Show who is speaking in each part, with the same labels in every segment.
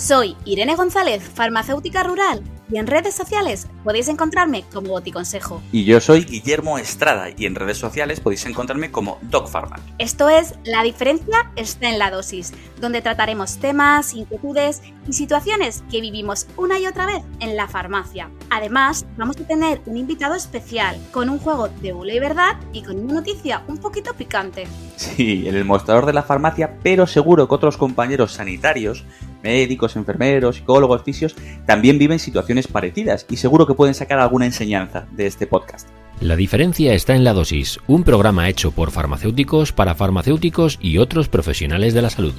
Speaker 1: Soy Irene González, farmacéutica rural, y en redes sociales podéis encontrarme como Boticonsejo.
Speaker 2: Y yo soy Guillermo Estrada, y en redes sociales podéis encontrarme como DocPharma.
Speaker 1: Esto es La diferencia está en la dosis, donde trataremos temas, inquietudes y situaciones que vivimos una y otra vez en la farmacia. Además, vamos a tener un invitado especial, con un juego de bulo y verdad y con una noticia un poquito picante.
Speaker 2: Sí, en el mostrador de la farmacia, pero seguro que otros compañeros sanitarios, médicos, enfermeros, psicólogos, fisios, también viven situaciones parecidas y seguro que pueden sacar alguna enseñanza de este podcast.
Speaker 3: La diferencia está en la dosis, un programa hecho por farmacéuticos para farmacéuticos y otros profesionales de la salud.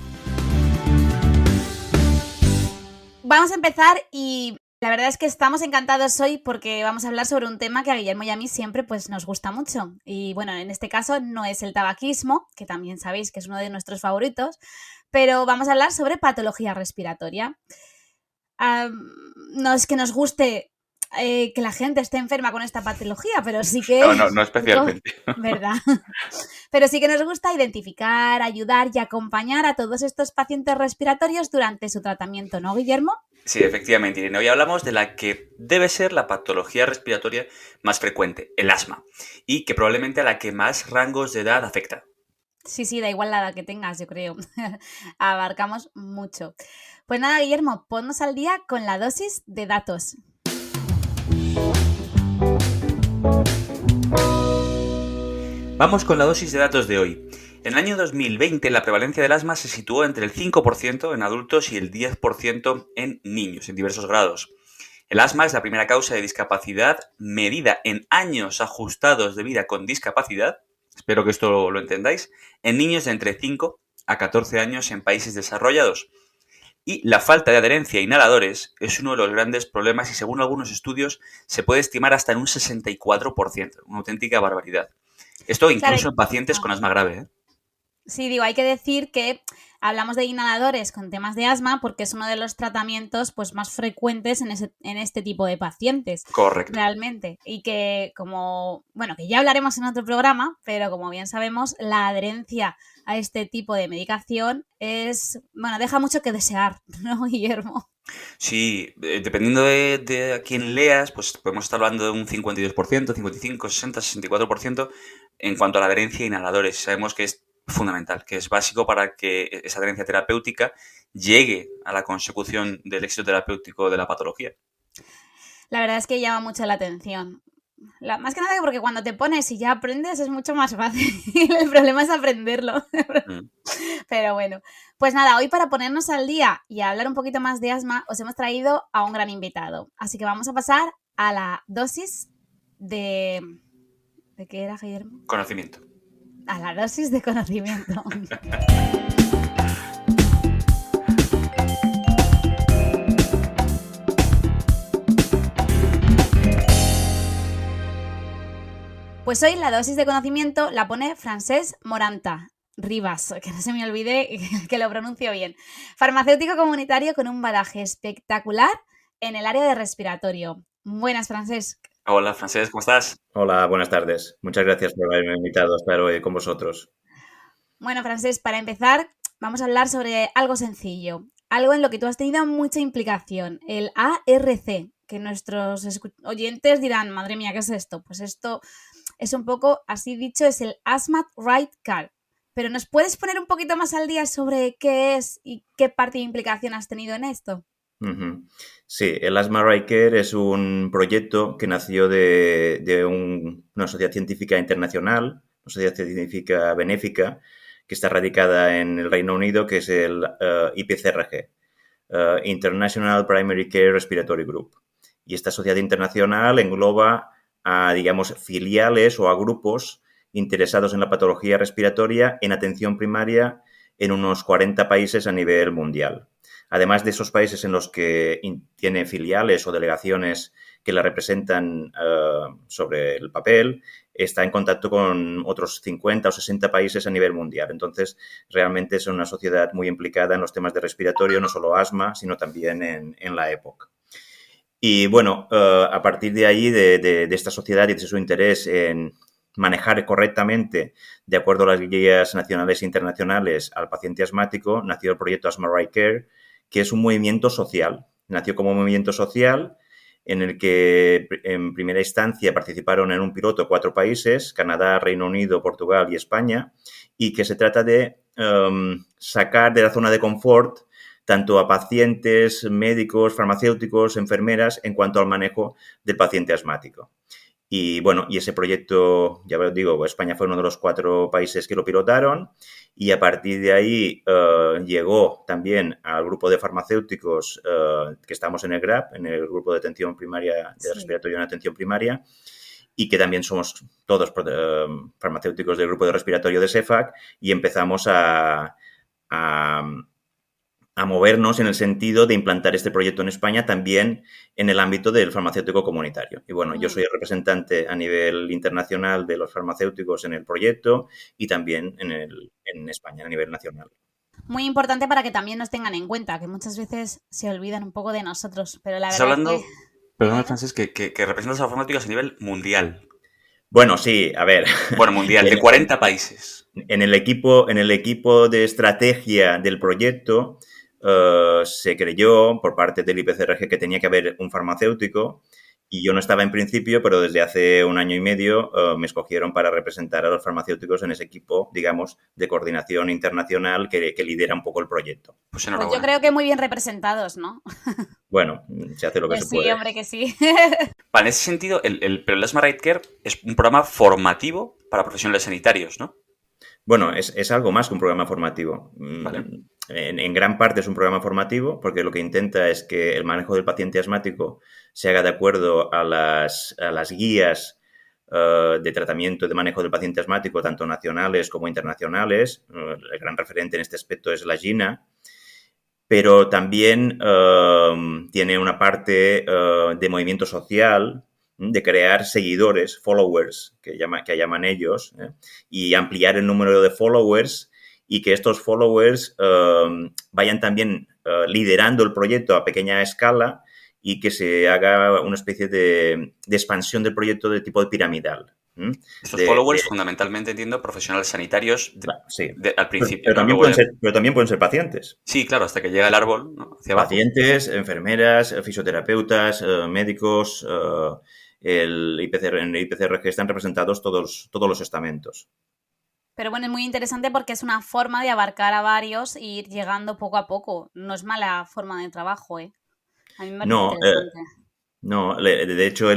Speaker 1: Vamos a empezar y la verdad es que estamos encantados hoy porque vamos a hablar sobre un tema que a Guillermo y a mí siempre pues, nos gusta mucho. Y bueno, en este caso no es el tabaquismo, que también sabéis que es uno de nuestros favoritos, pero vamos a hablar sobre patología respiratoria. No es que nos guste que la gente esté enferma con esta patología, pero sí que...
Speaker 2: No especialmente.
Speaker 1: ¿Verdad? Pero sí que nos gusta identificar, ayudar y acompañar a todos estos pacientes respiratorios durante su tratamiento, ¿no, Guillermo?
Speaker 2: Sí, efectivamente, Irene. Hoy hablamos de la que debe ser la patología respiratoria más frecuente, el asma, y que probablemente a la que más rangos de edad afecta.
Speaker 1: Sí, da igual la edad que tengas, yo creo. Abarcamos mucho. Pues nada, Guillermo, ponnos al día con la dosis de datos.
Speaker 2: Vamos con la dosis de datos de hoy. En el año 2020 la prevalencia del asma se situó entre el 5% en adultos y el 10% en niños, en diversos grados. El asma es la primera causa de discapacidad medida en años ajustados de vida con discapacidad, espero que esto lo entendáis, en niños de entre 5 a 14 años en países desarrollados. Y la falta de adherencia a inhaladores es uno de los grandes problemas y según algunos estudios se puede estimar hasta en un 64%, una auténtica barbaridad. Esto incluso en pacientes con asma grave, ¿eh?
Speaker 1: Sí, digo, hay que decir que hablamos de inhaladores con temas de asma porque es uno de los tratamientos pues, más frecuentes en este tipo de pacientes.
Speaker 2: Correcto.
Speaker 1: Realmente. Y que que ya hablaremos en otro programa, pero como bien sabemos, la adherencia a este tipo de medicación deja mucho que desear, ¿no, Guillermo?
Speaker 2: Sí, dependiendo de a quién leas, pues podemos estar hablando de un 52%, 55%, 60%, 64% en cuanto a la adherencia a inhaladores. Sabemos que es fundamental, que es básico para que esa adherencia terapéutica llegue a la consecución del éxito terapéutico de la patología.
Speaker 1: La verdad es que llama mucho la atención. Más que nada porque cuando te pones y ya aprendes es mucho más fácil. El problema es aprenderlo. Pero bueno, pues nada, hoy para ponernos al día y hablar un poquito más de asma, os hemos traído a un gran invitado. Así que vamos a pasar a la dosis de... ¿De qué era, Guillermo?
Speaker 2: Conocimiento.
Speaker 1: A la dosis de conocimiento. Pues hoy la dosis de conocimiento la pone Francesc Moranta Ribas, que no se me olvide que lo pronuncio bien. Farmacéutico comunitario con un bagaje espectacular en el área de respiratorio. Buenas, Francesc.
Speaker 2: Hola, Francesc, ¿cómo estás?
Speaker 4: Hola, buenas tardes. Muchas gracias por haberme invitado a estar hoy con vosotros.
Speaker 1: Bueno, Francesc, para empezar, vamos a hablar sobre algo sencillo, algo en lo que tú has tenido mucha implicación, el ARC, que nuestros oyentes dirán, madre mía, ¿qué es esto? Pues esto es un poco, así dicho, es el Asthma Right Card. Pero ¿nos puedes poner un poquito más al día sobre qué es y qué parte de implicación has tenido en esto?
Speaker 4: Sí, el Asthma Right Care es un proyecto que nació de una sociedad científica internacional, una sociedad científica benéfica, que está radicada en el Reino Unido, que es el IPCRG, International Primary Care Respiratory Group. Y esta sociedad internacional engloba a, digamos, filiales o a grupos interesados en la patología respiratoria en atención primaria en unos 40 países a nivel mundial. Además de esos países en los que tiene filiales o delegaciones que la representan sobre el papel, está en contacto con otros 50 o 60 países a nivel mundial. Entonces, realmente es una sociedad muy implicada en los temas de respiratorio, no solo asma, sino también en la EPOC. Y bueno, a partir de ahí, de esta sociedad y de su interés en manejar correctamente, de acuerdo a las guías nacionales e internacionales, al paciente asmático, nació el proyecto Asthma Right Care, que es un movimiento social. Nació como movimiento social en el que en primera instancia participaron en un piloto 4 países, Canadá, Reino Unido, Portugal y España, y que se trata de sacar de la zona de confort tanto a pacientes, médicos, farmacéuticos, enfermeras, en cuanto al manejo del paciente asmático. Y bueno, y ese proyecto, ya os digo, España fue uno de los 4 países que lo pilotaron y a partir de ahí llegó también al grupo de farmacéuticos que estamos en el GRAP, en el grupo de atención primaria, de respiratorio en atención primaria, y que también somos todos farmacéuticos del grupo de respiratorio de CEFAC y empezamos a movernos en el sentido de implantar este proyecto en España también en el ámbito del farmacéutico comunitario. Y bueno, yo soy el representante a nivel internacional de los farmacéuticos en el proyecto y también en España a nivel nacional.
Speaker 1: Muy importante para que también nos tengan en cuenta, que muchas veces se olvidan un poco de nosotros, pero la verdad
Speaker 2: hablando,
Speaker 1: es que...
Speaker 2: Perdón, Francés, que representas a los farmacéuticos a nivel mundial.
Speaker 4: Bueno, sí, a ver.
Speaker 2: Bueno, mundial, de 40 países.
Speaker 4: En el equipo de estrategia del proyecto se creyó por parte del IPCRG que tenía que haber un farmacéutico y yo no estaba en principio, pero desde hace 1 año y medio me escogieron para representar a los farmacéuticos en ese equipo, digamos, de coordinación internacional que lidera un poco el proyecto.
Speaker 1: Pues yo creo que muy bien representados, ¿no?
Speaker 4: Bueno, se hace lo que se puede.
Speaker 1: Sí, hombre, que sí.
Speaker 2: Vale, en ese sentido, pero el Asthma Right Care es un programa formativo para profesionales sanitarios, ¿no?
Speaker 4: Bueno, es algo más que un programa formativo. Vale. En gran parte es un programa formativo porque lo que intenta es que el manejo del paciente asmático se haga de acuerdo a las guías de tratamiento y de manejo del paciente asmático, tanto nacionales como internacionales. El gran referente en este aspecto es la GINA, pero también tiene una parte de movimiento social, de crear seguidores, followers, que llaman ellos, y ampliar el número de followers y que estos followers vayan también liderando el proyecto a pequeña escala y que se haga una especie de expansión del proyecto de tipo piramidal.
Speaker 2: Estos followers, fundamentalmente, entiendo, profesionales sanitarios
Speaker 4: sí.
Speaker 2: Al principio.
Speaker 4: Pero también pueden ser pacientes.
Speaker 2: Sí, claro, hasta que llega el árbol, ¿no? Hacia abajo.
Speaker 4: Pacientes, enfermeras, fisioterapeutas, médicos, en el IPCRG están representados todos los estamentos.
Speaker 1: Pero bueno, es muy interesante porque es una forma de abarcar a varios e ir llegando poco a poco. No es mala forma de trabajo, ¿eh? A mí me parece interesante.
Speaker 4: No, de hecho,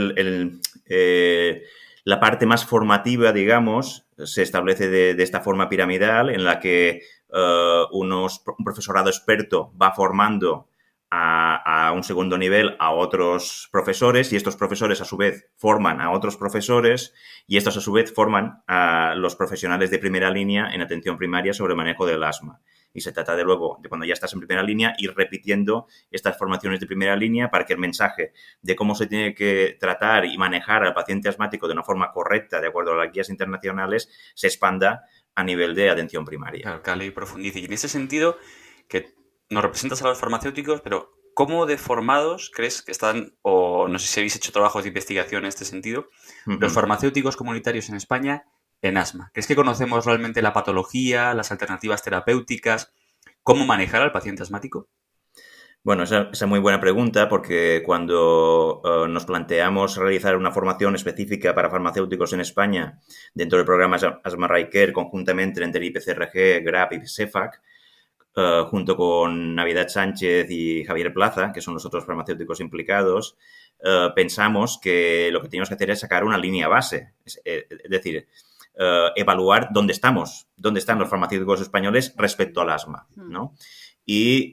Speaker 4: la parte más formativa, digamos, se establece de esta forma piramidal en la que un profesorado experto va formando a un segundo nivel a otros profesores y estos profesores a su vez forman a otros profesores y estos a su vez forman a los profesionales de primera línea en atención primaria sobre el manejo del asma. Y se trata de luego, de cuando ya estás en primera línea, ir repitiendo estas formaciones de primera línea para que el mensaje de cómo se tiene que tratar y manejar al paciente asmático de una forma correcta, de acuerdo a las guías internacionales, se expanda a nivel de atención primaria.
Speaker 2: Claro, cale y profundice. Y en ese sentido, que nos representas a los farmacéuticos, pero ¿cómo deformados crees que están, o no sé si habéis hecho trabajos de investigación en este sentido, los farmacéuticos comunitarios en España en asma? ¿Crees que conocemos realmente la patología, las alternativas terapéuticas, cómo manejar al paciente asmático?
Speaker 4: Bueno, esa es muy buena pregunta porque cuando nos planteamos realizar una formación específica para farmacéuticos en España dentro del programa Asthma Right Care conjuntamente entre IPCRG, GRAP y CEFAC, junto con Navidad Sánchez y Javier Plaza, que son los otros farmacéuticos implicados, pensamos que lo que teníamos que hacer es sacar una línea base, es decir, evaluar dónde están los farmacéuticos españoles respecto al asma, ¿no? Y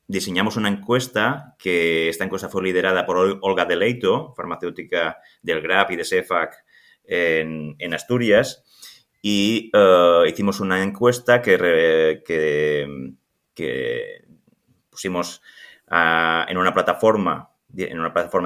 Speaker 4: diseñamos una encuesta, que esta encuesta fue liderada por Olga Deleito, farmacéutica del GRAP y de CEFAC en Asturias, y hicimos una encuesta que pusimos en una plataforma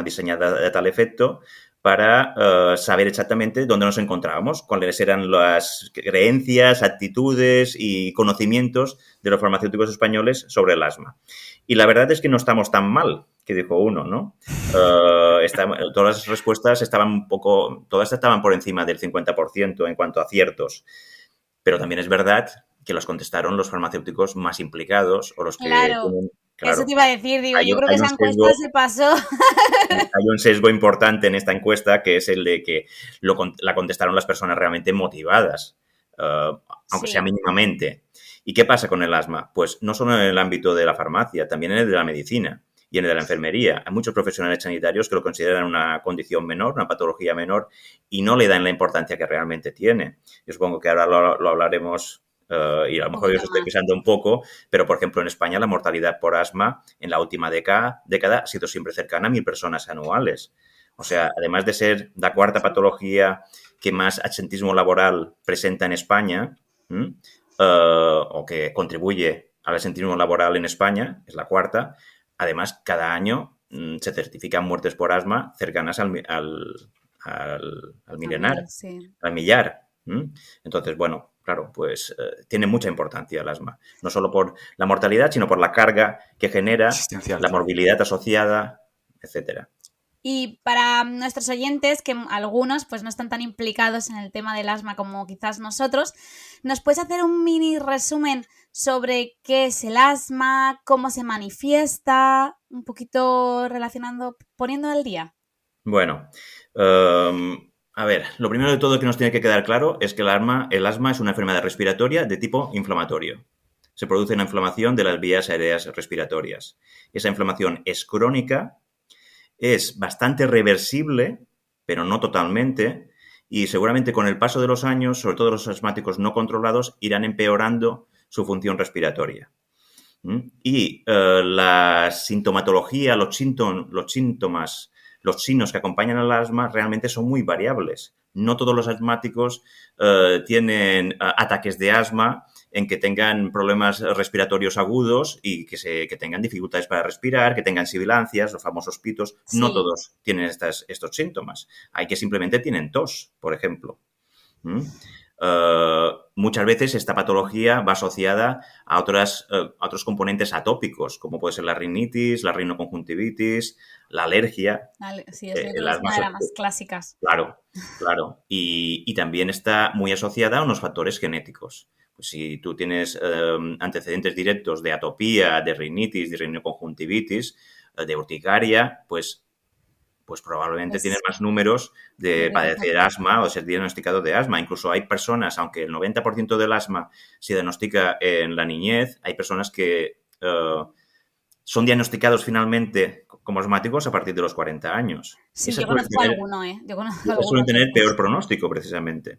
Speaker 4: diseñada a tal efecto para saber exactamente dónde nos encontrábamos, cuáles eran las creencias, actitudes y conocimientos de los farmacéuticos españoles sobre el asma. Y la verdad es que no estamos tan mal, que dijo uno, ¿no? Todas las respuestas todas estaban por encima del 50% en cuanto a aciertos. Pero también es verdad que los contestaron los farmacéuticos más implicados o los que
Speaker 1: Claro,
Speaker 4: tienen...
Speaker 1: eso
Speaker 4: Claro,
Speaker 1: te iba a decir, digo, yo creo que
Speaker 4: hay un
Speaker 1: esa encuesta
Speaker 4: sesgo,
Speaker 1: se pasó.
Speaker 4: hay un sesgo importante en esta encuesta, que es el de que la contestaron las personas realmente motivadas, aunque sea
Speaker 1: Sí,
Speaker 4: mínimamente. ¿Y qué pasa con el asma? Pues no solo en el ámbito de la farmacia, también en el de la medicina y en el de la enfermería. Hay muchos profesionales sanitarios que lo consideran una condición menor, una patología menor, y no le dan la importancia que realmente tiene. Yo supongo que ahora lo hablaremos, y a lo
Speaker 1: un
Speaker 4: mejor yo
Speaker 1: poquito
Speaker 4: os estoy
Speaker 1: más.
Speaker 4: pisando un poco, pero por ejemplo en España la mortalidad por asma en la última década ha sido siempre cercana a 1.000 personas anuales. O sea, además de ser la cuarta patología que más absentismo laboral presenta en España, o que contribuye al absentismo laboral en España, es la cuarta. Además, cada año se certifican muertes por asma cercanas al milenar,
Speaker 1: Sí.
Speaker 4: al millar. Entonces, bueno, claro, pues tiene mucha importancia el asma. No solo por la mortalidad, sino por la carga que genera,
Speaker 2: Existencial.
Speaker 4: la morbilidad asociada, etcétera.
Speaker 1: Y para nuestros oyentes, que algunos pues no están tan implicados en el tema del asma como quizás nosotros, ¿nos puedes hacer un mini resumen sobre qué es el asma, cómo se manifiesta, un poquito relacionando, poniendo al día?
Speaker 4: Bueno, a ver, lo primero de todo que nos tiene que quedar claro es que el asma es una enfermedad respiratoria de tipo inflamatorio. Se produce una inflamación de las vías aéreas respiratorias. Esa inflamación es crónica, es bastante reversible, pero no totalmente, y seguramente con el paso de los años, sobre todo los asmáticos no controlados, irán empeorando su función respiratoria. Y la sintomatología, los síntomas, los signos que acompañan al asma realmente son muy variables. No todos los asmáticos tienen ataques de asma en que tengan problemas respiratorios agudos y que tengan dificultades para respirar, que tengan sibilancias, los famosos pitos. No
Speaker 1: Sí,
Speaker 4: todos tienen estos síntomas. Hay que simplemente tienen tos, por ejemplo. Muchas veces esta patología va asociada a otros componentes atópicos, como puede ser la rinitis, la rinoconjuntivitis, la alergia,
Speaker 1: vale, sí, eso yo creo
Speaker 4: el
Speaker 1: que es
Speaker 4: asma.
Speaker 1: una de las más clásicas.
Speaker 4: Claro, claro. Y también está muy asociada a unos factores genéticos. Pues si tú tienes antecedentes directos de atopía, de rinitis, de rinoconjuntivitis, de urticaria, pues probablemente tienes
Speaker 1: Pues
Speaker 4: más números
Speaker 1: de
Speaker 4: de
Speaker 1: riesgo
Speaker 4: padecer asma o ser diagnosticado de asma. Incluso hay personas, aunque el 90% del asma se diagnostica en la niñez, hay personas que son diagnosticados finalmente como asmáticos a partir de los 40 años. Y
Speaker 1: sí, yo conozco alguno, ¿eh? Yo
Speaker 4: y
Speaker 1: conozco
Speaker 4: esas suelen
Speaker 1: algunos de
Speaker 4: tener peor
Speaker 1: estos.
Speaker 4: pronóstico, precisamente.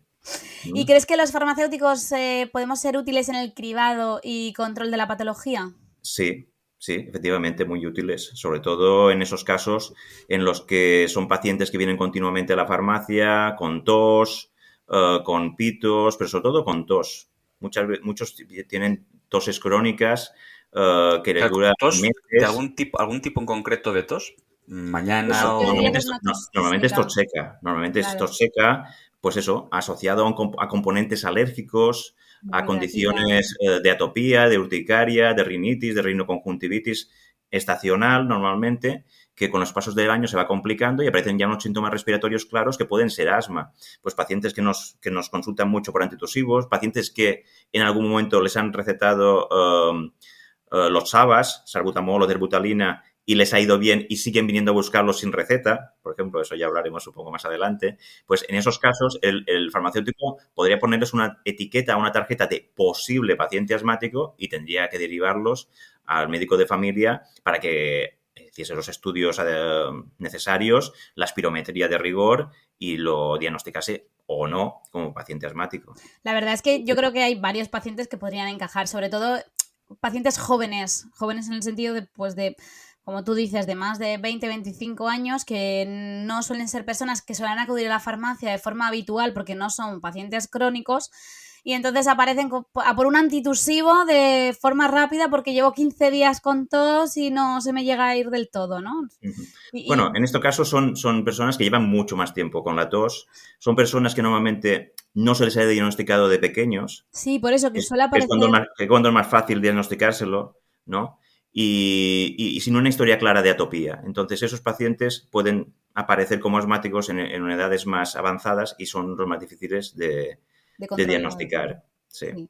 Speaker 1: ¿Y
Speaker 4: ¿Mm?
Speaker 1: crees que los farmacéuticos podemos ser útiles en el cribado y control de la patología?
Speaker 4: Sí, sí, efectivamente, muy útiles, sobre todo en esos casos en los que son pacientes que vienen continuamente a la farmacia con tos, con pitos, pero sobre todo con tos. Muchos tienen toses crónicas que les dura
Speaker 2: ¿Tos de
Speaker 4: meses.
Speaker 2: algún tipo en concreto de tos?
Speaker 1: Sí,
Speaker 2: Mañana
Speaker 1: yo diría
Speaker 2: o...
Speaker 1: que es una tos
Speaker 4: Normalmente es
Speaker 1: seca,
Speaker 4: tos seca. Normalmente es
Speaker 1: claro,
Speaker 4: tos seca, pues eso, asociado a componentes alérgicos, a
Speaker 1: debilitativa.
Speaker 4: condiciones de atopía, de urticaria, de rinitis, de rinoconjuntivitis estacional normalmente, que con los pasos del año se va complicando y aparecen ya unos síntomas respiratorios claros que pueden ser asma. Pues pacientes que nos consultan mucho por antitusivos, pacientes que en algún momento les han recetado los SABAs, salbutamol o derbutalina, y les ha ido bien y siguen viniendo a buscarlos sin receta, por ejemplo, eso ya hablaremos un poco más adelante, pues en esos casos el farmacéutico podría ponerles una etiqueta, una tarjeta de posible paciente asmático y tendría que derivarlos al médico de familia para que hiciese los estudios necesarios, la espirometría de rigor y lo diagnosticase o no como paciente asmático.
Speaker 1: La verdad es que yo creo que hay varios pacientes que podrían encajar, sobre todo pacientes jóvenes, jóvenes en el sentido de, pues de, como tú dices, de más de 20, 25 años, que no suelen ser personas que suelen acudir a la farmacia de forma habitual porque no son pacientes crónicos y entonces aparecen a por un antitusivo de forma rápida porque llevo 15 días con tos y no se me llega a ir del todo, ¿no? Y,
Speaker 4: Bueno, en este caso son personas que llevan mucho más tiempo con la tos, son personas que normalmente no se les ha diagnosticado de pequeños,
Speaker 1: sí, por eso que
Speaker 4: es,
Speaker 1: suele
Speaker 4: es cuando,
Speaker 1: aparecer.
Speaker 4: cuando es más fácil diagnosticárselo, ¿no? Y sin una historia clara de atopía. Entonces, esos pacientes pueden aparecer como asmáticos en edades más avanzadas y son los más difíciles
Speaker 1: De
Speaker 4: de
Speaker 1: controlar.
Speaker 4: diagnosticar. Sí.
Speaker 1: Sí.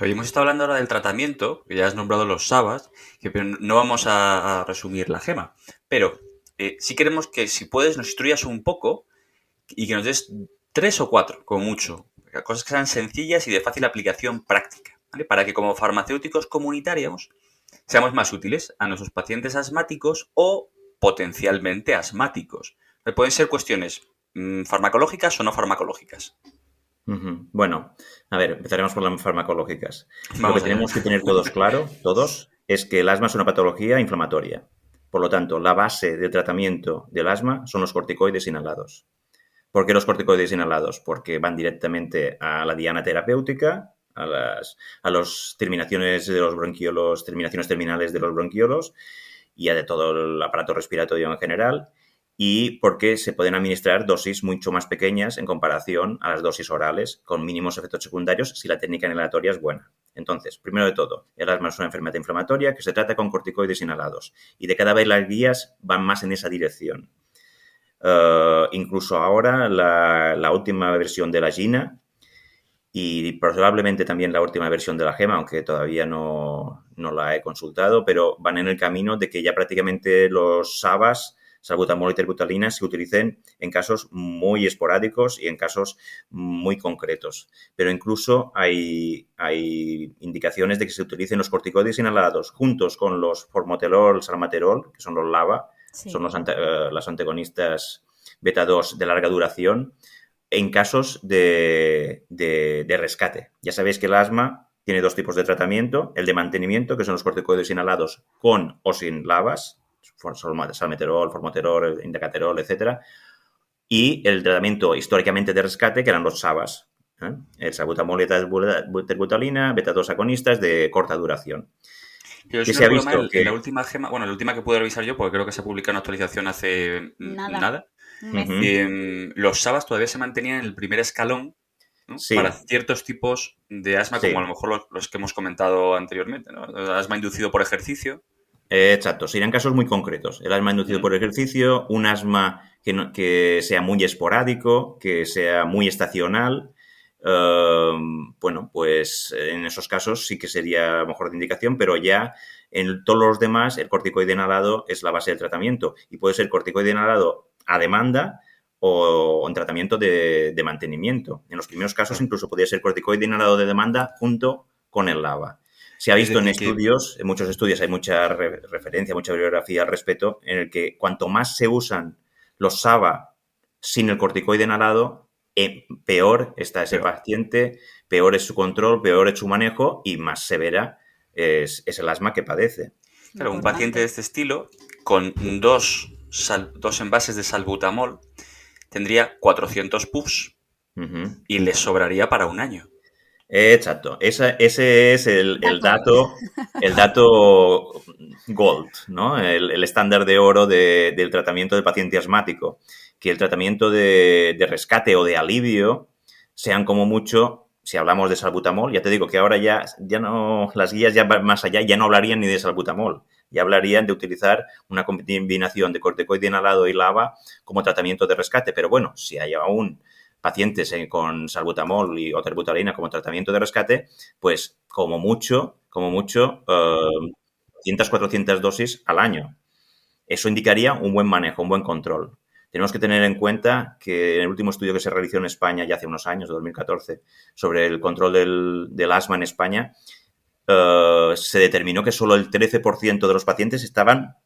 Speaker 2: Hoy hemos estado hablando ahora del tratamiento, que ya has nombrado los SABAs, pero no vamos a resumir la gema. Pero sí queremos que, si puedes, nos instruyas un poco y que nos des 3 o 4, como mucho. Cosas que sean sencillas y de fácil aplicación práctica, ¿vale? Para que como farmacéuticos comunitarios seamos más útiles a nuestros pacientes asmáticos o potencialmente asmáticos. Pueden ser cuestiones farmacológicas o no farmacológicas.
Speaker 4: Bueno, a ver, empezaremos por las farmacológicas. Lo
Speaker 2: Vamos
Speaker 4: que
Speaker 2: allá.
Speaker 4: tenemos que tener todos claro, todos, es que el asma es una patología inflamatoria. Por lo tanto, la base del tratamiento del asma son los corticoides inhalados. ¿Por qué los corticoides inhalados? Porque van directamente a la diana terapéutica, a las terminaciones de los bronquiolos, terminaciones terminales de los bronquiolos y a de todo el aparato respiratorio en general, y porque se pueden administrar dosis mucho más pequeñas en comparación a las dosis orales, con mínimos efectos secundarios si la técnica inhalatoria es buena. Entonces, primero de todo, el asma es una enfermedad inflamatoria que se trata con corticoides inhalados, y de cada vez las guías van más en esa dirección. Incluso ahora la última versión de la GINA y probablemente también la última versión de la GEMA, aunque todavía no la he consultado, pero van en el camino de que ya prácticamente los SABAs, salbutamol y terbutalina, se utilicen en casos muy esporádicos y en casos muy concretos. Pero incluso hay indicaciones de que se utilicen los corticoides inhalados juntos con los formoterol, salmeterol, que son los LABA,
Speaker 1: Sí.
Speaker 4: son las antagonistas beta-2 de larga duración, en casos de rescate. Ya sabéis que el asma tiene dos tipos de tratamiento: el de mantenimiento, que son los corticoides inhalados con o sin LABAs, salmeterol, formoterol, indacaterol, etcétera, y el tratamiento históricamente de rescate, que eran los SABAs, el salbutamol y terbutalina, beta-2 agonistas de corta duración.
Speaker 2: Pero
Speaker 4: Que
Speaker 2: si no
Speaker 4: se ha
Speaker 2: recuerdo
Speaker 4: visto
Speaker 2: mal,
Speaker 4: que...
Speaker 2: en la última gema, bueno, la última que pude revisar yo, porque creo que se publicó una actualización hace nada.
Speaker 1: Un mes.
Speaker 2: Los SABAs todavía se mantenían en el primer escalón, ¿no?
Speaker 4: Sí.
Speaker 2: Para ciertos tipos de asma,
Speaker 4: Sí.
Speaker 2: como a lo mejor los que hemos comentado anteriormente, ¿no? Asma inducido por ejercicio.
Speaker 4: Exacto, serían casos muy concretos. El asma inducido por ejercicio, un asma que sea muy esporádico, que sea muy estacional. Bueno, pues en esos casos sí que sería mejor de indicación, pero ya en todos los demás el corticoide inhalado es la base del tratamiento, y puede ser corticoide inhalado a demanda o en tratamiento de mantenimiento. En los primeros casos incluso podría ser corticoide inhalado de demanda junto con el LABA. Se ha visto en estudios, en muchos estudios hay mucha referencia, mucha bibliografía al respecto, en el que cuanto más se usan los SABA sin el corticoide inhalado, peor está ese paciente, peor es su control, peor es su manejo y más severa es el asma que padece.
Speaker 2: Claro, un paciente de este estilo, con dos envases de salbutamol, tendría 400 puffs y le sobraría para un año.
Speaker 4: Exacto, ese es el dato gold, ¿no? El estándar de oro del tratamiento del paciente asmático. Que el tratamiento de rescate o de alivio sean como mucho, si hablamos de salbutamol, ya te digo que ahora ya no, las guías ya van más allá, ya no hablarían ni de salbutamol, ya hablarían de utilizar una combinación de corticoide inhalado y LABA como tratamiento de rescate. Pero bueno, si hay aún pacientes con salbutamol o terbutalina como tratamiento de rescate, pues como mucho 400 dosis al año. Eso indicaría un buen manejo, un buen control. Tenemos que tener en cuenta que en el último estudio que se realizó en España ya hace unos años, 2014, sobre el control del asma en España, se determinó que solo el 13% de los pacientes estaban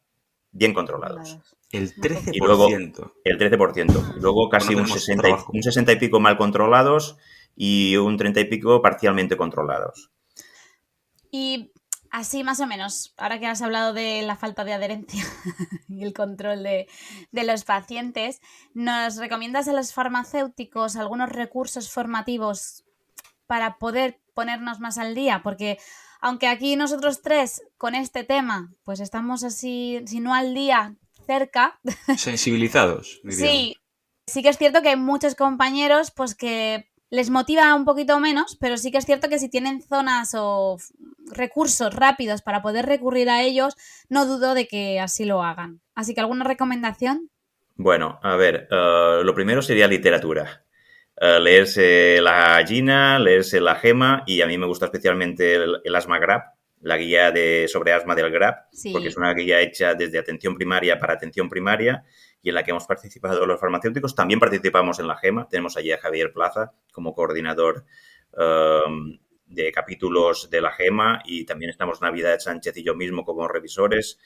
Speaker 4: bien controlados.
Speaker 2: El 13%.
Speaker 4: Y luego, el 13%. Y luego casi un 60 y pico mal controlados y un 30 y pico parcialmente controlados.
Speaker 1: Y así más o menos, ahora que has hablado de la falta de adherencia y el control de los pacientes, ¿nos recomiendas a los farmacéuticos algunos recursos formativos para poder ponernos más al día? Porque aunque aquí nosotros tres con este tema pues estamos así, si no al día, cerca.
Speaker 2: Sensibilizados, diríamos.
Speaker 1: Sí que es cierto que hay muchos compañeros pues que les motiva un poquito menos, pero sí que es cierto que si tienen zonas o recursos rápidos para poder recurrir a ellos, no dudo de que así lo hagan. Así que, ¿alguna recomendación?
Speaker 4: Bueno, a ver, lo primero sería literatura. leerse la GINA, leerse la GEMA, y a mí me gusta especialmente el Asthma GRAP, la guía sobre asma del GRAP,
Speaker 1: Sí.
Speaker 4: porque es una guía hecha desde atención primaria para atención primaria y en la que hemos participado los farmacéuticos. También participamos en la GEMA. Tenemos allí a Javier Plaza como coordinador de capítulos de la GEMA, y también estamos Navidad Sánchez y yo mismo como revisores.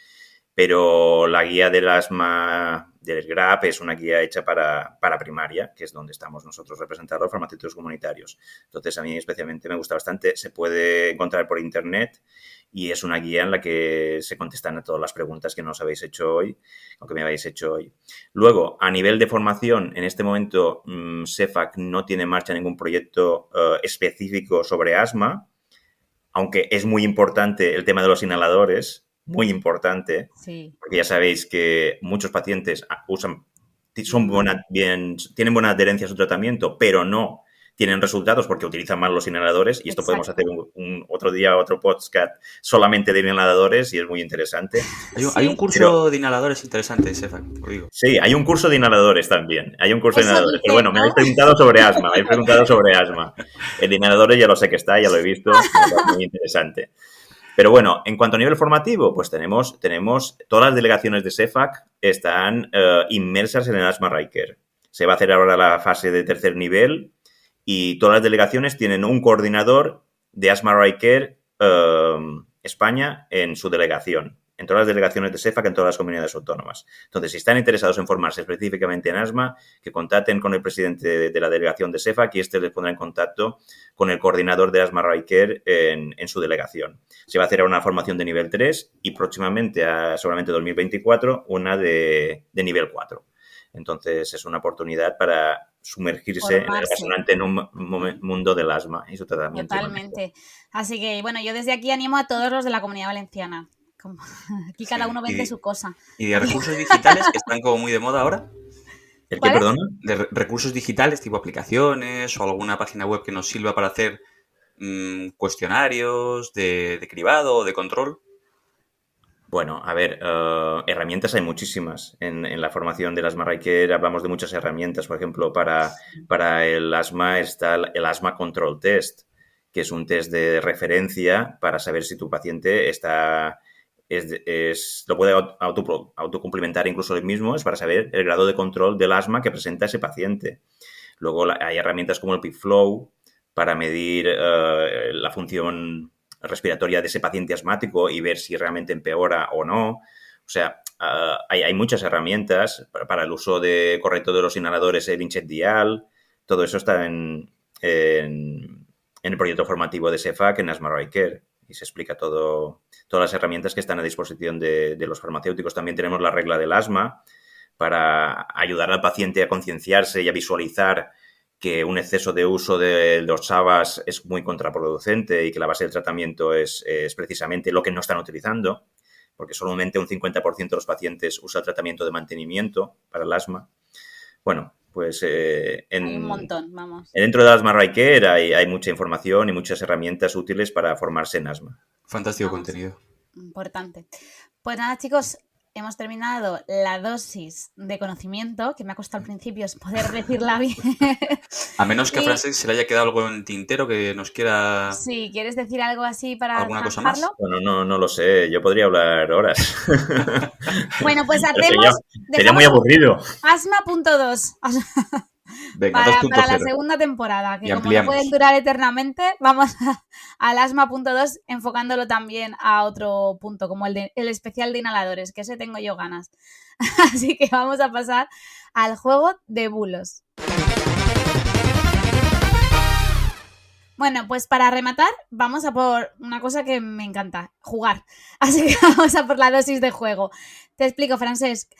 Speaker 4: Pero la guía del asma del GRAP es una guía hecha para primaria, que es donde estamos nosotros representados, los farmacéuticos comunitarios. Entonces, a mí especialmente me gusta bastante. Se puede encontrar por internet y es una guía en la que se contestan a todas las preguntas que nos habéis hecho hoy o que me habéis hecho hoy. Luego, a nivel de formación, en este momento CEFAC no tiene en marcha ningún proyecto específico sobre asma, aunque es muy importante el tema de los inhaladores, muy importante,
Speaker 1: Sí.
Speaker 4: porque ya sabéis que muchos pacientes tienen buena adherencia a su tratamiento, pero no tienen resultados porque utilizan mal los inhaladores, y esto podemos hacer otro día, otro podcast solamente de inhaladores, y es muy interesante.
Speaker 2: Hay un curso de inhaladores interesante, CEFAC, os digo.
Speaker 4: Sí, hay un curso de inhaladores también. Hay un curso de inhaladores.
Speaker 1: Dice,
Speaker 4: Pero bueno,
Speaker 1: ¿no?
Speaker 4: me habéis preguntado sobre asma. El de inhaladores ya lo sé que está, ya lo he visto. Es muy interesante. Pero bueno, en cuanto a nivel formativo, pues tenemos todas las delegaciones de CEFAC están inmersas en el Asthma Right. Se va a hacer ahora la fase de tercer nivel y todas las delegaciones tienen un coordinador de Asthma Right España en su delegación, en todas las delegaciones de CEFAC, en todas las comunidades autónomas. Entonces, si están interesados en formarse específicamente en asma, que contacten con el presidente de la delegación de CEFAC y este les pondrá en contacto con el coordinador de Asthma Right en su delegación. Se va a hacer una formación de nivel 3 y próximamente, seguramente 2024, una de nivel 4. Entonces, es una oportunidad para sumergirse en el apasionante mundo del asma y su tratamiento.
Speaker 1: Totalmente. Así que, bueno, yo desde aquí animo a todos los de la Comunidad Valenciana. Aquí cada uno vende su cosa.
Speaker 2: ¿Y de recursos digitales que están como muy de moda ahora?
Speaker 4: ¿El qué, perdona?
Speaker 2: De recursos digitales, tipo aplicaciones o alguna página web que nos sirva para hacer cuestionarios de cribado o de control.
Speaker 4: Bueno, a ver, herramientas hay muchísimas. En la formación del Asthma Right hablamos de muchas herramientas. Por ejemplo, para el asma está el Asthma Control Test, que es un test de referencia para saber si tu paciente lo puede autocumplimentar incluso él mismo, es para saber el grado de control del asma que presenta ese paciente. Luego hay herramientas como el PeakFlow para medir la función respiratoria de ese paciente asmático y ver si realmente empeora o no. O sea, hay muchas herramientas para el uso correcto de los inhaladores, el Inchet Dial. Todo eso está en el proyecto formativo de CEFAC en Asthma Right Care, y se explica todas las herramientas que están a disposición de los farmacéuticos. También tenemos la regla del asma para ayudar al paciente a concienciarse y a visualizar que un exceso de uso de los SABAs es muy contraproducente y que la base del tratamiento es precisamente lo que no están utilizando, porque solamente un 50% de los pacientes usa el tratamiento de mantenimiento para el asma. Bueno, pues
Speaker 1: hay un montón, vamos.
Speaker 4: Dentro de Asthma Right Care hay mucha información y muchas herramientas útiles para formarse en asma.
Speaker 2: Fantástico contenido.
Speaker 1: Importante. Pues nada, chicos, hemos terminado la dosis de conocimiento, que me ha costado al principio poder decirla bien.
Speaker 2: A menos que a Francesc se le haya quedado algo en tintero que nos quiera...
Speaker 1: Sí, ¿quieres decir algo así para
Speaker 2: ¿alguna cosa más?
Speaker 4: Bueno, no lo sé. Yo podría hablar horas.
Speaker 1: Bueno, pues hacemos...
Speaker 4: Sería muy aburrido.
Speaker 1: Asma.2.
Speaker 2: Venga,
Speaker 1: para la segunda temporada, que
Speaker 2: y
Speaker 1: como
Speaker 2: ampliamos.
Speaker 1: no pueden durar eternamente, vamos al Asma.2 enfocándolo también a otro punto, como el especial de inhaladores, que ese tengo yo ganas. Así que vamos a pasar al juego de bulos. Bueno, pues para rematar, vamos a por una cosa que me encanta, jugar. Así que vamos a por la dosis de juego. Te explico, Francesc.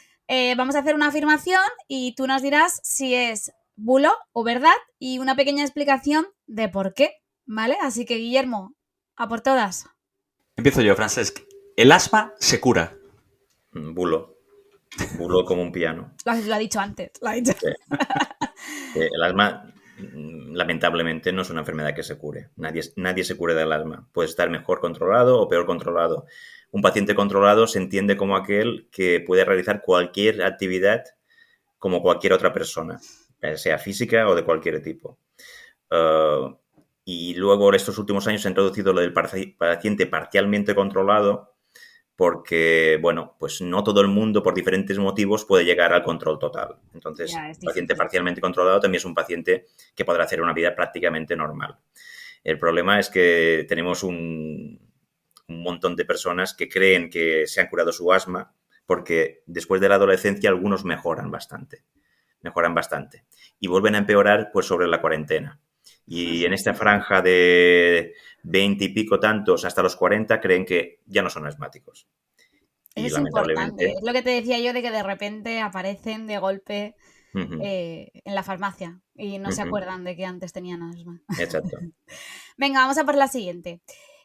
Speaker 1: Vamos a hacer una afirmación y tú nos dirás si es bulo o verdad y una pequeña explicación de por qué, ¿vale? Así que, Guillermo, a por todas.
Speaker 2: Empiezo yo, Francesc. El asma se cura.
Speaker 4: Bulo. Bulo como un piano.
Speaker 1: Lo ha dicho antes. Lo ha dicho.
Speaker 4: Sí. El asma, lamentablemente, no es una enfermedad que se cure. Nadie se cure del asma. Puede estar mejor controlado o peor controlado. Un paciente controlado se entiende como aquel que puede realizar cualquier actividad como cualquier otra persona. sea física o de cualquier tipo. Y luego, estos últimos años, se ha introducido lo del paciente parcialmente controlado, porque, bueno, pues no todo el mundo, por diferentes motivos, puede llegar al control total. Entonces,
Speaker 1: Ya, es
Speaker 4: un paciente
Speaker 1: difícil.
Speaker 4: parcialmente controlado también es un paciente que podrá hacer una vida prácticamente normal. El problema es que tenemos un montón de personas que creen que se han curado su asma, porque después de la adolescencia algunos mejoran bastante y vuelven a empeorar pues sobre la cuarentena. Y en esta franja de 20 y pico tantos hasta los 40 creen que ya no son asmáticos. Y
Speaker 1: Es importante.
Speaker 4: lamentablemente...
Speaker 1: Es lo que te decía yo de que de repente aparecen de golpe
Speaker 4: Uh-huh,
Speaker 1: en la farmacia y no se
Speaker 4: uh-huh,
Speaker 1: acuerdan de que antes tenían asma.
Speaker 4: exacto.
Speaker 1: Venga, vamos a por la siguiente.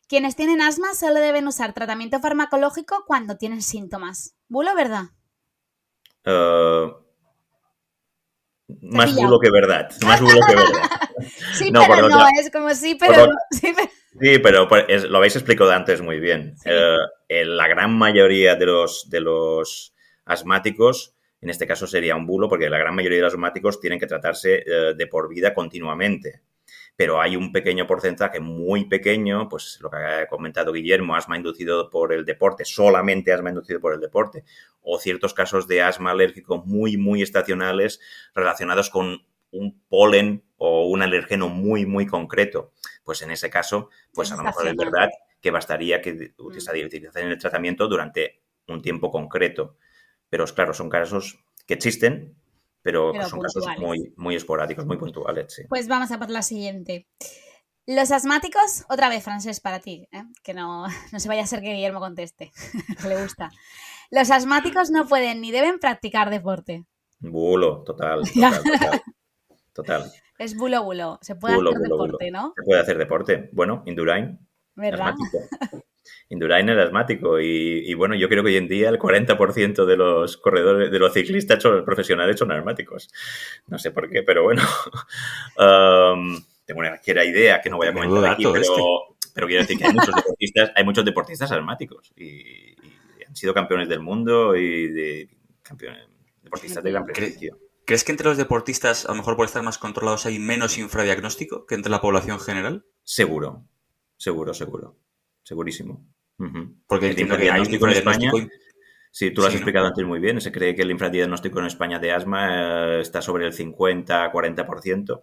Speaker 1: Quienes tienen asma solo deben usar tratamiento farmacológico cuando tienen síntomas. ¿Bulo o verdad?
Speaker 4: Más
Speaker 1: pillado.
Speaker 4: bulo que verdad. Más bulo que verdad.
Speaker 1: Sí,
Speaker 4: No,
Speaker 1: pero
Speaker 4: por
Speaker 1: no,
Speaker 4: otra-
Speaker 1: es como sí,
Speaker 4: por
Speaker 1: pero
Speaker 4: ot-
Speaker 1: no. Sí, pero...
Speaker 4: Sí, pero lo habéis explicado antes muy bien.
Speaker 1: Sí.
Speaker 4: La gran mayoría de los asmáticos, en este caso sería un bulo, porque la gran mayoría de los asmáticos tienen que tratarse de por vida continuamente. Pero hay un pequeño porcentaje muy pequeño, pues lo que ha comentado Guillermo, asma inducido por el deporte, solamente asma inducido por el deporte, o ciertos casos de asma alérgico muy, muy estacionales relacionados con un polen o un alergeno muy, muy concreto. Pues en ese caso, pues a lo mejor es
Speaker 1: Sensacional.
Speaker 4: verdad que bastaría que utilicen el tratamiento durante un tiempo concreto. Pero claro, son casos que existen, pero son casos
Speaker 1: puntuales.
Speaker 4: muy, muy esporádicos, muy puntuales, sí.
Speaker 1: Pues vamos a por la siguiente. Los asmáticos, otra vez francés para ti, que no se vaya a ser que Guillermo conteste, que le gusta. Los asmáticos no pueden ni deben practicar deporte.
Speaker 4: Bulo, total.
Speaker 1: Es bulo. Se puede
Speaker 4: Bulo.
Speaker 1: hacer deporte, ¿no?
Speaker 4: Se puede hacer deporte. Bueno, Indurain,
Speaker 1: ¿Verdad?
Speaker 4: asmático. Indurain era asmático y bueno, yo creo que hoy en día el 40% de los corredores, de los ciclistas profesionales son asmáticos. No sé por qué, pero bueno. Tengo una ligera idea que no voy a comentar aquí, pero quiero decir que hay muchos deportistas asmáticos y han sido campeones del mundo y deportistas de gran prestigio.
Speaker 2: ¿Crees que entre los deportistas, a lo mejor por estar más controlados, hay menos infradiagnóstico que entre la población general?
Speaker 4: Seguro. Segurísimo. Uh-huh.
Speaker 2: Porque entiendo que hay un infradiagnóstico.
Speaker 4: Sí, tú lo has explicado antes muy bien. Se cree que el infradiagnóstico en España de asma está sobre el 50-40%.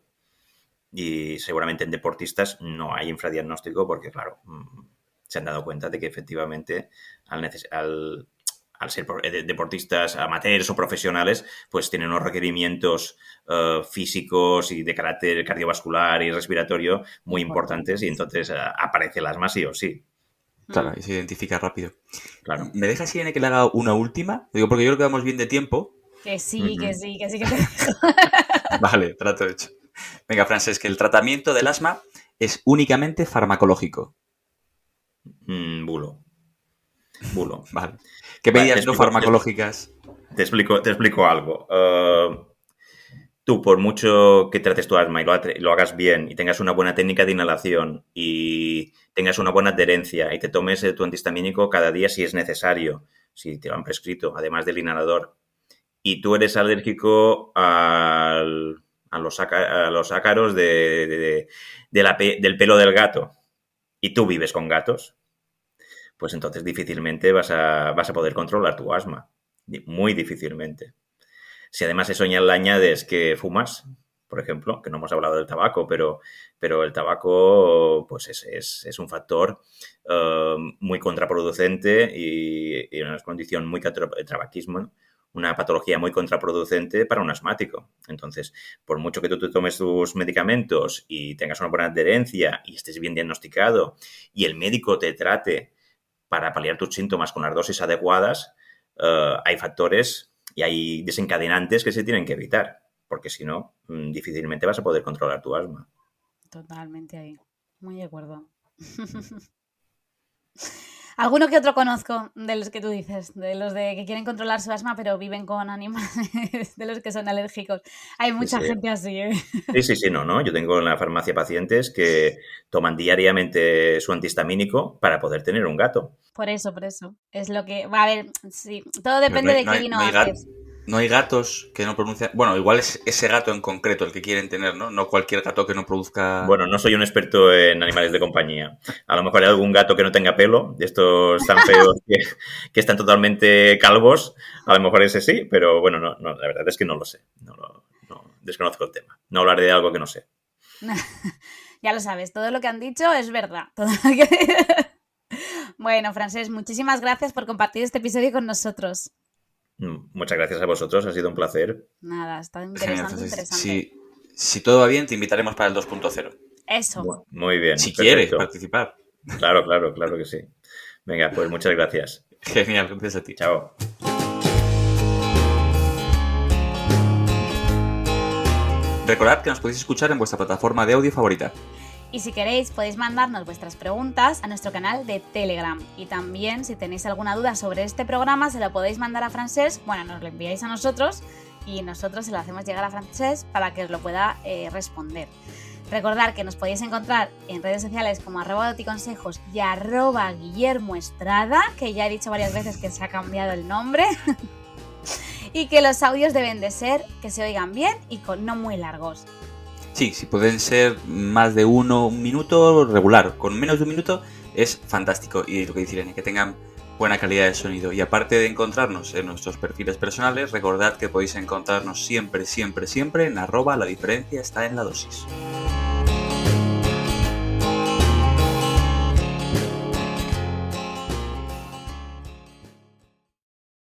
Speaker 4: Y seguramente en deportistas no hay infradiagnóstico porque, claro, se han dado cuenta de que efectivamente al ser deportistas amateurs o profesionales, pues tienen unos requerimientos físicos y de carácter cardiovascular y respiratorio muy importantes y entonces aparece el asma sí o sí.
Speaker 2: Claro, y se identifica rápido.
Speaker 4: Claro.
Speaker 2: ¿Me dejas, Irene, que le haga una última? Digo, porque yo creo que vamos bien de tiempo.
Speaker 1: Que sí, que te dejo.
Speaker 2: Vale, trato hecho. Venga, Francesc, que el tratamiento del asma es únicamente farmacológico.
Speaker 4: Bulo.
Speaker 2: Vale. ¿Qué medidas no farmacológicas?
Speaker 4: Te explico algo. Tú, por mucho que trates tu asma y lo hagas bien y tengas una buena técnica de inhalación y tengas una buena adherencia y te tomes tu antihistamínico cada día si es necesario, si te lo han prescrito, además del inhalador, y tú eres alérgico a los ácaros del pelo del gato y tú vives con gatos, pues entonces difícilmente vas a poder controlar tu asma. Muy difícilmente. Si además eso le añades que fumas, por ejemplo, que no hemos hablado del tabaco, pero el tabaco pues es un factor muy contraproducente y una condición muy tabaquismo, ¿no? Una patología muy contraproducente para un asmático. Entonces, por mucho que tú te tomes tus medicamentos y tengas una buena adherencia y estés bien diagnosticado y el médico te trate para paliar tus síntomas con las dosis adecuadas, hay factores y hay desencadenantes que se tienen que evitar, porque si no, difícilmente vas a poder controlar tu asma.
Speaker 1: Totalmente ahí. Muy de acuerdo. Alguno que otro conozco de los que tú dices, de los de que quieren controlar su asma pero viven con animales, de los que son alérgicos. Hay mucha gente así, ¿eh?
Speaker 4: Sí, no. Yo tengo en la farmacia pacientes que toman diariamente su antihistamínico para poder tener un gato.
Speaker 1: Por eso. Es lo que... Va a ver, sí, todo depende de qué vino haces.
Speaker 2: No hay gatos que no pronuncian... Bueno, igual es ese gato en concreto el que quieren tener, ¿no? No cualquier gato que no produzca...
Speaker 4: Bueno, no soy un experto en animales de compañía. A lo mejor hay algún gato que no tenga pelo, de estos tan feos que están totalmente calvos. A lo mejor ese sí, pero bueno, no, la verdad es que no lo sé. No, desconozco el tema. No hablaré de algo que no sé.
Speaker 1: Ya lo sabes, todo lo que han dicho es verdad. Todo lo que... Bueno, Francesc, muchísimas gracias por compartir este episodio con nosotros.
Speaker 4: Muchas gracias a vosotros, ha sido un placer.
Speaker 1: Nada, está
Speaker 2: Genial,
Speaker 1: interesante.
Speaker 2: Si todo va bien, te invitaremos para el 2.0.
Speaker 1: Eso.
Speaker 4: Muy bien.
Speaker 2: Si
Speaker 4: perfecto.
Speaker 2: quieres participar.
Speaker 4: Claro que sí. Venga, pues muchas gracias.
Speaker 2: Genial, gracias a ti.
Speaker 4: Chao.
Speaker 2: Recordad que nos podéis escuchar en vuestra plataforma de audio favorita.
Speaker 1: Y si queréis, podéis mandarnos vuestras preguntas a nuestro canal de Telegram. Y también, si tenéis alguna duda sobre este programa, se lo podéis mandar a Francesc. Bueno, nos lo enviáis a nosotros y nosotros se lo hacemos llegar a Francesc para que os lo pueda responder. Recordad que nos podéis encontrar en redes sociales como @doticonsejos y @Guillermo Estrada, que ya he dicho varias veces que se ha cambiado el nombre. Y que los audios deben de ser que se oigan bien y no muy largos.
Speaker 2: Sí, si pueden ser más de un minuto, regular. Con menos de un minuto es fantástico. Y lo que dice Irene, que tengan buena calidad de sonido. Y aparte de encontrarnos en nuestros perfiles personales, recordad que podéis encontrarnos siempre en @la diferencia está en la dosis.